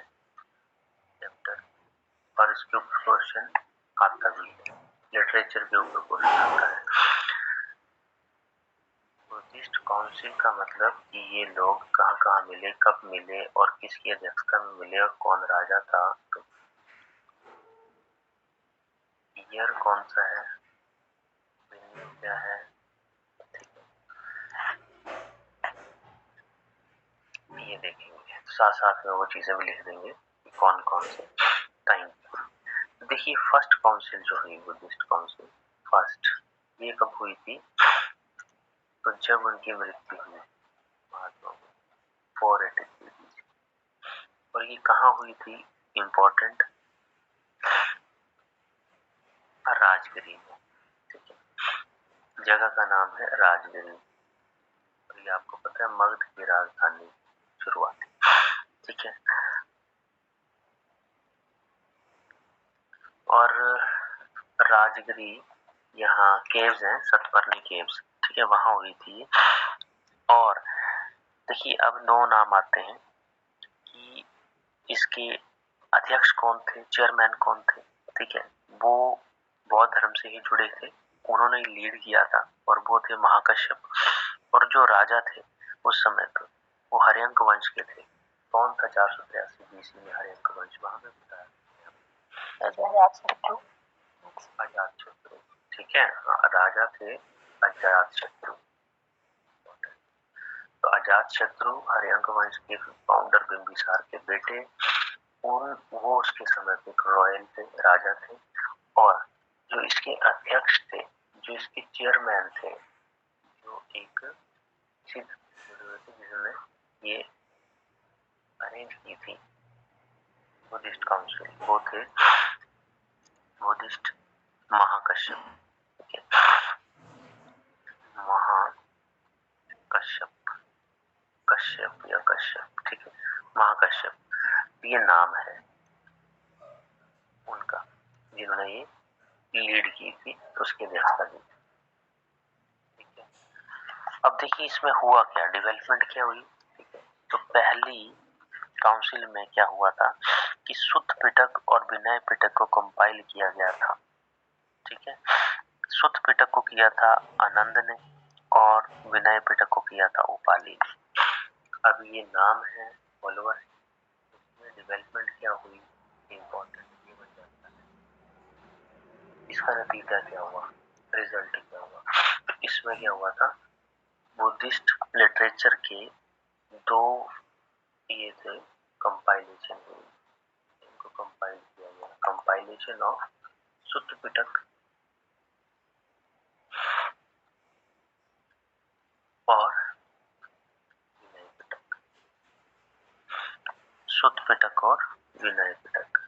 चैप्टर, और इसके ऊपर क्वेश्चन आता भी है, लिटरेचर के ऊपर क्वेश्चन आता है। बुद्धिस्ट काउंसिल का मतलब कि ये लोग कहाँ कहाँ मिले, कब मिले और किसकी अध्यक्षता में मिले और कौन राजा था, तो ईयर कौन सा है, वेन्यू क्या है, ठीक है, ये देखेंगे। साथ साथ में वो चीजें भी लिख देंगे कि कौन कौन से टाइम। देखिए फर्स्ट काउंसिल जो हुई बुद्धिस्ट काउंसिल फर्स्ट, ये कब हुई थी, तो जब उनकी मृत्यु हुई महात्मा 483 BC, और ये कहाँ हुई थी, इम्पोर्टेंट, राजगिरी में, ठीक है, जगह का नाम है राजगिरी, और ये आपको पता है मगध की राजधानी शुरुआत, ठीक है। और राजगिरी यहाँ केव्स हैं, सतपर्णी केव्स, ठीक है, वहां हुई थी। और देखिए अब 9 नाम आते हैं कि इसके अध्यक्ष कौन थे, चेयरमैन कौन थे, ठीक है, वो बौद्ध धर्म से ही जुड़े थे, उन्होंने लीड किया था, और वो थे महाकश्यप। और जो राजा थे उस समय पर वो हर्यंक वंश के थे। कौन था 483 BC में हर्यंक वंश, वहां में बताया अजातशत्रु, ठीक है, राजा थे अजातशत्रु। तो अजातशत्रु हर्यंक वंश के फाउंडर बिंबिसार के बेटे, वो उसके समय पे रॉयल थे, राजा थे। और जो इसके अध्यक्ष थे, जो इसके चेयरमैन थे, जो एक सिद्ध जिन्होंने ये अरेंज की थी बुद्धिस्ट काउंसिल, वो थे बुद्धिस्ट महाकश्यप, ठीक है, महाकश्यप, कश्यप या कश्यप, ठीक है, महाकश्यप, ये नाम है उनका जिन्होंने ये लीड की थी, उसके अध्यक्षता की थी, ठीक है। अब देखिए इसमें हुआ क्या, डेवलपमेंट क्या हुई, ठीक है। तो पहली काउंसिल में क्या हुआ था कि सुत्त पिटक और विनय पिटक को कंपाइल किया गया था, ठीक है। सुत्त पिटक को किया था आनंद ने और विनय पिटक को किया था उपाली ने। अब ये नाम है फॉलोअर, इसमें डेवलपमेंट क्या हुई, इम्पोर्टेंट ये बन जाता है, इसका नतीजा क्या हुआ, रिजल्ट क्या हुआ। तो इसमें क्या हुआ था, बुद्धिस्ट लिटरेचर के 2 ये थे कंपाइलेशन हुई, इनको कंपाइल किया गया, कंपाइलेशन ऑफ सुत्त पिटक और विनय पिटक, सुत्त पिटक और विनय पिटक।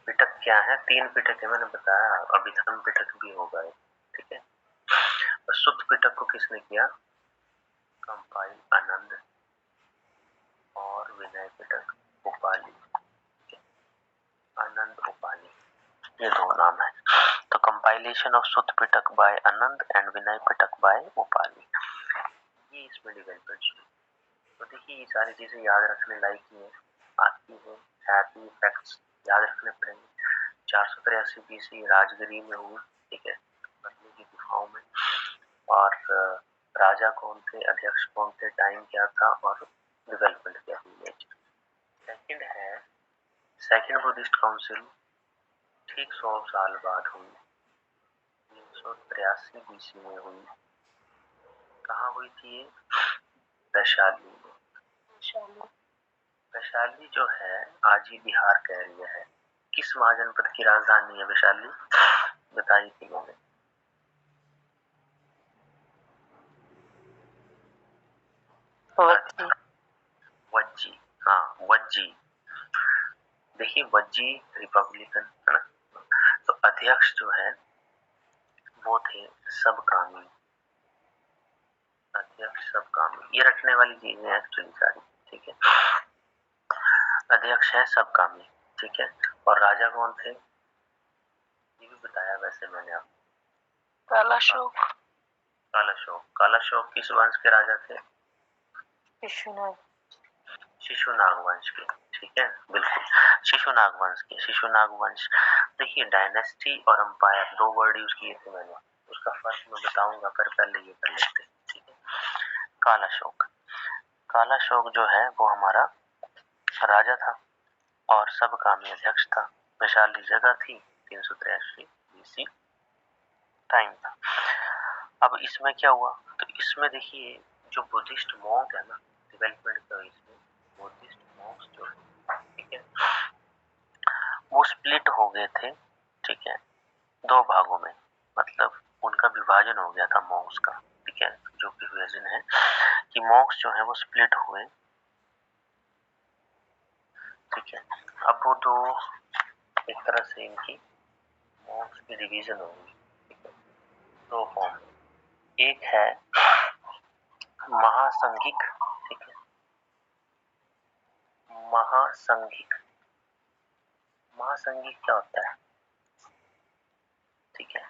पिटक क्या है, 3 पिटक है, मैंने बताया, अभिधर्म पिटक भी होगा, ठीक है। सुत्त पिटक को किसने किया, कंपाइल आनंद, और विनय पिटक उपाली, आनंद उपाली, ये 2 नाम है। तो compilation of Sutta Pitaka by Ananda and Vinaya Pitaka by Upali, ये इसमें डेवलपमेंट हुई। तो देखिए ये सारी चीजें याद रखने लायक ही है, आपकी है भी फैक्ट्स याद रखने पड़ेंगे। 483 BC राजगिरी में हुई, ठीक है, की गुफाओं में, और राजा कौन थे, अध्यक्ष कौन थे, टाइम क्या था और डेवलपमेंट क्या हुई। सेकंड है सेकंड बुद्धिस्ट काउंसिल, ठीक 100 साल बाद हुई, 383 BC में हुई। कहाँ हुई थी ये, वैशाली में। वैशाली जो है आज ही बिहार का एरिया है। किस महाजनपद की राजधानी है वैशाली, बताई थी मैंने, वज्जी, हाँ वज्जी। देखिए वज्जी रिपब्लिकन है ना, तो अध्यक्ष जो है वो थे सबकामी, अध्यक्ष सबकामी, ये रखने वाली चीजें एक्चुअली सारी, ठीक है। अध्यक्ष है सबकामी, ठीक है। और राजा कौन थे ये भी बताया वैसे मैंने आपको, कालाशोक। कालाशोक। कालाशोक किस वंश के राजा थे? शिशुनाग वंश के, ठीक है, बिल्कुल शिशुनाग वंश के। शिशुनाग वंश, देखिए डायनेस्टी और अंपायर दो वर्ड यूज किए थे मैंने, उसका फर्क मैं बताऊंगा, पर पहले ये कर लेते हैं, ठीक है। कालाशोक, कालाशोक जो है वो हमारा राजा था और सबकामी अध्यक्ष था। वैशाली जगह थी, 383 बीसी टाइम था। अब इसमें क्या हुआ, तो इसमें देखिए जो बुद्धिस्ट मॉन्क है ना, डेवलपमेंट का इसमें बुद्धिस्ट मॉन्क्स जो है, ठीक है, वो स्प्लिट हो गए थे, ठीक है, दो भागों में, मतलब उनका विभाजन हो गया था मॉन्क्स का, ठीक है। जो कि विभाजन है कि मॉन्क्स जो है वो स्प्लिट हुए, ठीक है। अब वो दो एक तरह से इनकी मॉन्क्स की डिवीजन होगी, ठीक है, दो फॉर्म में। एक है महासंघिक, ठीक है, महासंघिक। महासंघिक क्या होता है, ठीक है,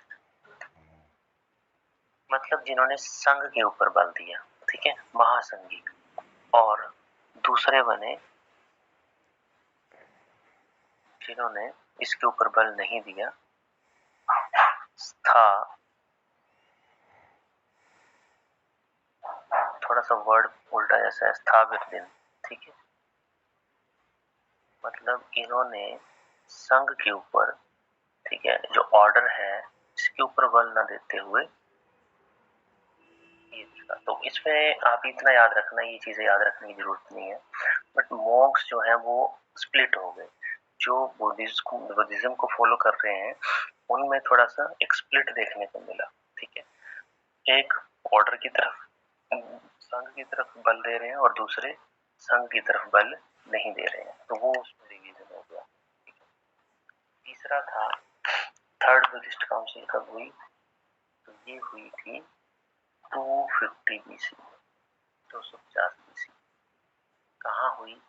मतलब जिन्होंने संघ के ऊपर बल दिया, ठीक है, महासंघिक। और दूसरे बने जिन्होंने इसके ऊपर बल नहीं दिया, था, थोड़ा सा वर्ड उल्टा जैसा है, स्थाविर, ठीक है, मतलब इन्होंने संघ के ऊपर, ठीक है, जो ऑर्डर है इसके ऊपर बल न देते हुए ये दिखा। तो इसमें आप इतना याद रखना, ये चीजें याद रखने की जरूरत नहीं है, बट मॉन्क्स जो है वो स्प्लिट हो गए। जो बुद्धिज्म को फॉलो कर रहे हैं उनमें थोड़ा सा एक स्प्लिट देखने को मिला, ठीक है। एक ऑर्डर की तरफ, संघ की तरफ बल दे रहे हैं और दूसरे संघ की तरफ बल नहीं दे रहे हैं, तो वो उसमें डिवीजन हो गया, ठीक है। तीसरा था थर्ड बुद्धिस्ट काउंसिल कब हुई, तो ये हुई थी 250 बीसी, 250 बीसी। कहाँ हुई,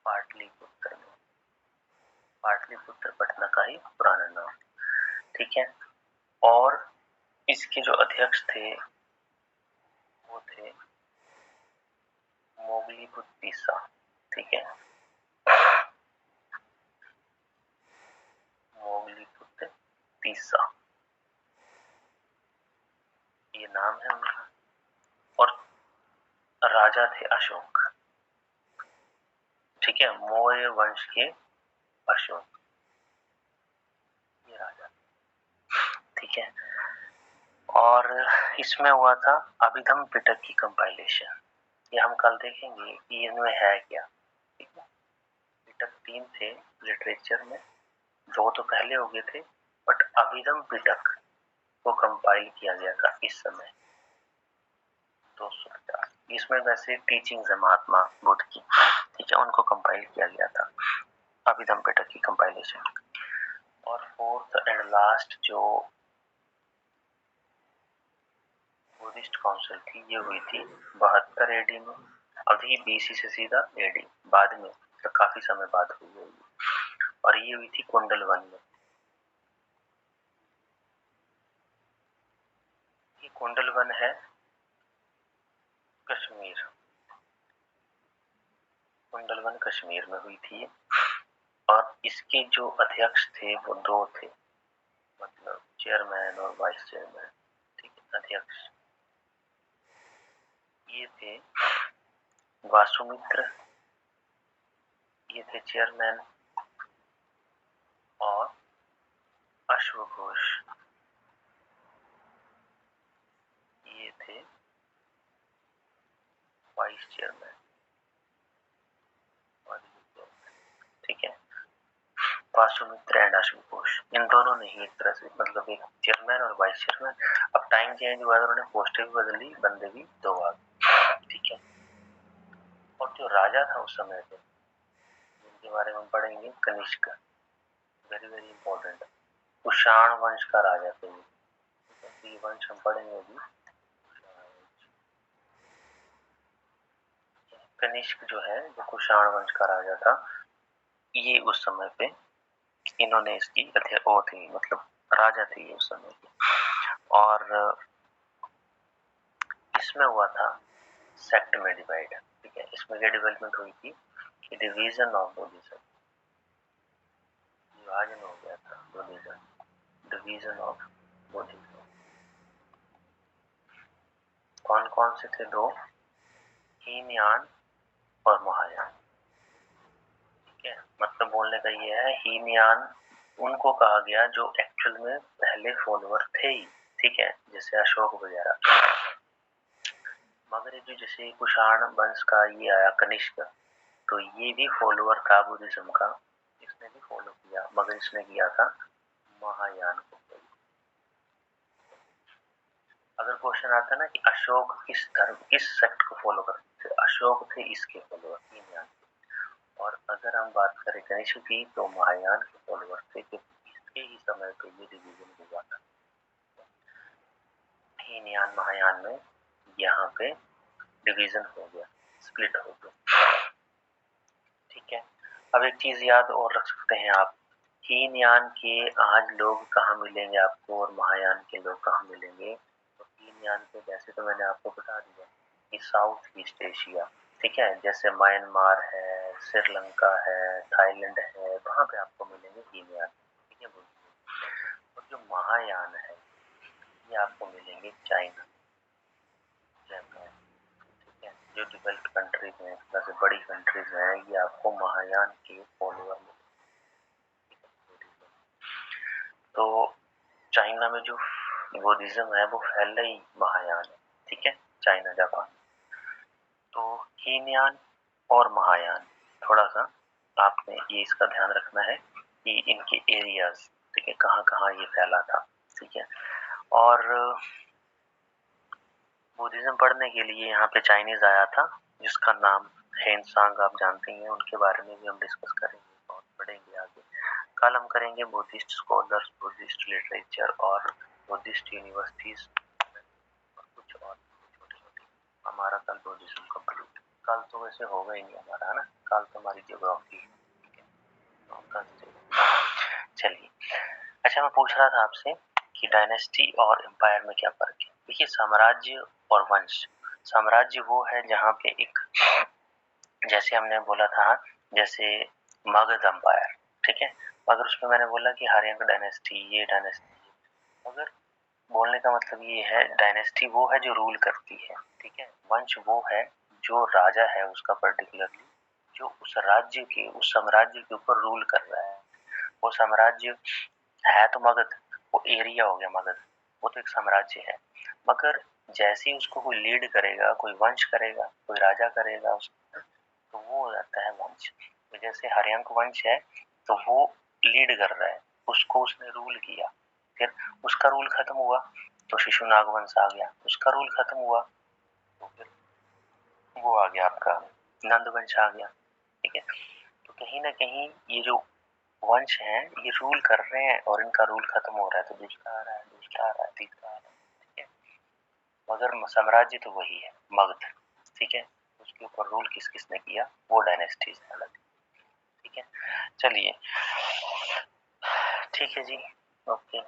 पाटलिपुत्र में। पाटलिपुत्र पटना का ही पुराना नाम, ठीक है। और इसके जो अध्यक्ष थे वो थे मोगलीपुत्र तीसरा, ठीक है, मोगलीपुत्र तीसरा ये नाम है उनका। और राजा थे अशोक, ठीक है, मौर्य वंश के अशोक, ये राजा, ठीक है। और इसमें हुआ था अभिधम पिटक की कंपाइलेशन, ये हम कल देखेंगे कि इनमें है क्या, ठीक है। पिटक 3 थे लिटरेचर में, 2 तो पहले हो गए थे, बट अभिधम पिटक को कंपाइल किया गया था इस समय 250। इसमें वैसे टीचिंग्स है महात्मा बुद्ध की, ठीक है, उनको कंपाइल किया गया था, अभिधम पिटक की कंपाइलेशन। और फोर्थ एंड लास्ट जो बुद्धिस्ट काउंसिल थी ये हुई थी 72 एडी में। अभी बीसी से सीधा एडी बाद में, तो काफी समय बाद हुई होगी, और ये हुई थी कुंडलवन में। ये कुंडलवन है कश्मीर, कुंडलवन कश्मीर में हुई थी। और इसके जो अध्यक्ष थे वो 2 थे, मतलब चेयरमैन और वाइस चेयरमैन, ठीक है, अध्यक्ष। ये थे वासुमित्र, ये थे चेयरमैन, और अश्वघोष ये थे वाइस चेयरमैन, ठीक है। वासुमित्र एंड अश्वघोष, इन दोनों ने ही एक तरह से, मतलब एक चेयरमैन और वाइस चेयरमैन। अब टाइम चेंज हुआ, उन्होंने पोस्टें भी बदली, बंदे भी 2 आ गए, ठीक है। और जो राजा था उस समय पे, जिनके बारे में पढ़ेंगे, Kanishka, very very important, Kushan वंश का राजा थे ये वंश हम पढ़ेंगे अभी। कनिष्क जो है, जो कुषाण वंश का राजा था, ये उस समय पे इन्होंने इसकी वो थी, मतलब राजा थे ये उस समय के। और इसमें हुआ था सेक्ट में डिवाइड, ठीक है। इसमें क्या डेवलपमेंट हुई थी कि डिवीजन ऑफ बुद्धिज्म, विभाजन हो गया था बुद्धिज्म, डिवीजन ऑफ बुद्धिज्म। कौन कौन से थे? दो, हीनयान और महायान, ठीक है। मतलब बोलने का ये है, हीनयान उनको कहा गया जो एक्चुअल में पहले फॉलोअर थे ही, ठीक है, जैसे अशोक वगैरह। मगर ये जो जैसे कुषाण वंश का ये आया कनिष्क, तो ये भी फॉलोअर था बुद्धिज्म का, इसने भी फॉलो किया, मगर इसने किया था महायान को। अगर क्वेश्चन आता है ना कि अशोक किस धर्म, किस सेक्ट को फॉलो करते थे, अशोक थे इसके फॉलोअर, हीनयान। और अगर हम बात करें कनिष्क की, तो महायान के फॉलोअर थे, क्योंकि इसके ही समय पे ये डिवीजन हुआ था हीनयान महायान में, यहाँ पे डिवीजन हो गया, स्प्लिट हो गया, ठीक है। अब एक चीज याद और रख सकते हैं आप, हीनयान के आज लोग कहाँ मिलेंगे आपको और महायान के लोग कहाँ मिलेंगे? तो हीनयान के वैसे तो मैंने आपको बता दिया कि साउथ ईस्ट एशिया, ठीक है, जैसे म्यांमार है, श्रीलंका है, थाईलैंड है, वहां पे आपको मिलेंगे हीनयान, ठीक है। और जो महायान है ये आपको मिलेंगे चाइना, जापान, ठीक है। जो डेवलप्ड कंट्रीज हैं, जैसे बड़ी कंट्रीज हैं, ये आपको महायान के फॉलोअर मिलेंगे। तो चाइना में जो बुद्धिज्म है वो फैल रही महायान है, ठीक है, चाइना जापान। तो हीनयान और महायान, थोड़ा सा आपने ये इसका ध्यान रखना है कि इनके एरियाज, ठीक है, कहाँ कहाँ ये फैला था, ठीक है। और बुद्धिज्म पढ़ने के लिए यहाँ पे चाइनीज आया था, जिसका नाम हेनसांग, आप जानते हैं, उनके बारे में भी हम डिस्कस करेंगे, बहुत पढ़ेंगे आगे। कल हम करेंगे बुद्धिस्ट स्कॉलर्स, बुद्धिस्ट लिटरेचर और बुद्धिस्ट यूनिवर्सिटीज और कुछ और छोटी छोटी। हमारा कल बुद्धिज्म कंप्लीट, कल तो वैसे होगा ही नहीं हमारा, है ना, कल तो हमारी ज्योग्राफी है, ठीक है। चलिए, अच्छा मैं पूछ रहा था आपसे कि डायनेस्टी और एम्पायर में क्या फर्क है। देखिए, साम्राज्य और वंश, साम्राज्य वो है जहाँ पे एक, जैसे हमने बोला था, जैसे मगध एम्पायर, ठीक है, मगर उसमें मैंने बोला कि हरियांग डायनेस्टी, ये डायनेस्टी, मगर बोलने का मतलब ये है, डायनेस्टी वो है जो रूल करती है, ठीक है। वंश वो है जो राजा है उसका पर्टिकुलरली, जो उस राज्य के, उस साम्राज्य के ऊपर रूल कर रहा है। वो साम्राज्य है तो मगध, वो एरिया हो गया मगध, वो तो एक साम्राज्य है। मगर जैसे ही उसको कोई लीड करेगा, कोई वंश करेगा, कोई राजा करेगा उसको, तो वो हो जाता है वंश। तो जैसे हरियांक वंश है, तो वो लीड कर रहा है, उसको उसने रूल किया, फिर उसका रूल खत्म हुआ तो शिशुनाग वंश आ गया, उसका रूल खत्म हुआ तो फिर वो आ गया आपका नंद वंश आ गया, ठीक है। तो कहीं ना कहीं ये जो वंश हैं ये रूल कर रहे हैं और इनका रूल खत्म हो रहा है, तो दूसरा आ रहा है, दूसरा आ रहा है, तीसरा आ रहा है, ठीक है। मगर साम्राज्य तो वही है मगध, ठीक है। उसके ऊपर रूल किस किसने किया, वो डायनेस्टीज अलग, ठीक है। चलिए, ठीक है जी, ओके।